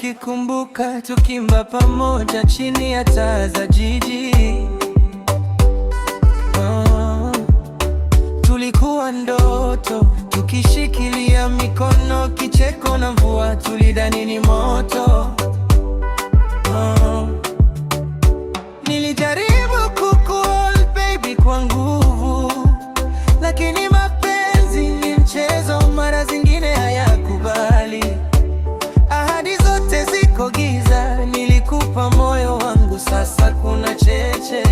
nikikumbuka tukimba pamoja chini ya taa za jiji. Tulikuwa ndoto, tukishikilia mikono, kicheko na mvua, tulidhani ni moto. Nilijaribu kukuhold baby kwa nguvu, lakini mapenzi ni mchezo, mara zingine hayakubali. Ahadi zote ziko giza, nilikupa moyo wangu, sasa kuna cheche.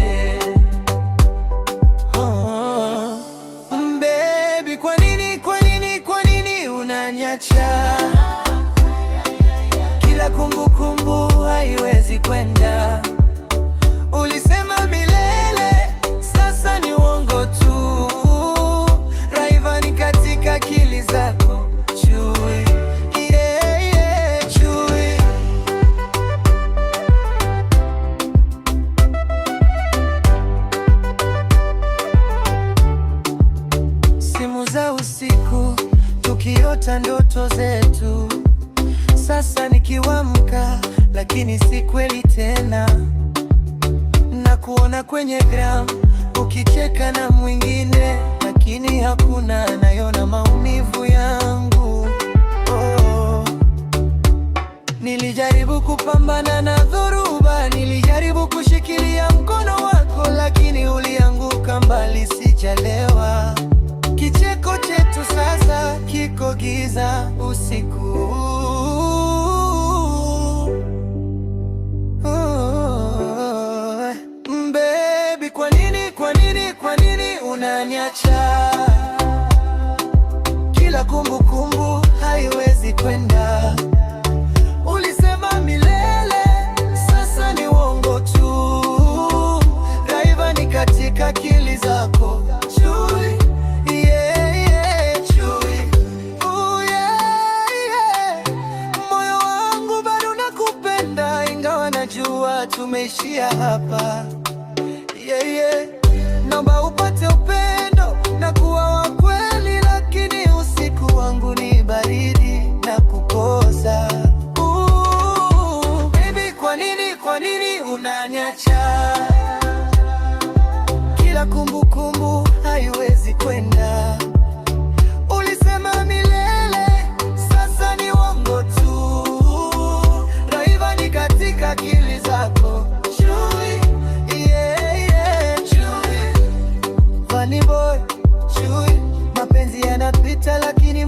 Baby, kwa nini unaniacha? Kila kumbukumbu haiwezi kwenda. Ulisema milele, sasa ni uongo tu. Rayvanny katika akili zako, chui, chui. Simu za usiku, tukiota ndoto zetu. Sasa nikiamka, lakini si kweli tena. Nakuona kwenye gram, ukicheka na mwingine, lakini hakuna anayona maumivu yangu. Nilijaribu kupambana na dhoruba, nilijaribu kushikilia mkono wako, lakini ulianguka mbali, sijalewa. Kicheko chetu sasa kiko giza usiku. Baby, kwa nini unaniacha? Kila kumbukumbu haiwezi kwenda. Ulisema milele, sasa ni uongo tu. Rayvanny katika akili zako, chui, chui. Moyo wangu bado nakupenda, ingawa najua tumeishia hapa. Naomba upate upendo na kuwa wa kweli, lakini usiku wangu ni baridi na kukosa. Baby, kwa nini unaniacha? Kila kumbukumbu haiwezi kwenda. Ulisema milele, sasa ni uongo tu. Rayvanny katika akili zako, chui, chui. Funny boy, chui. Mapenzi yanapita, lakini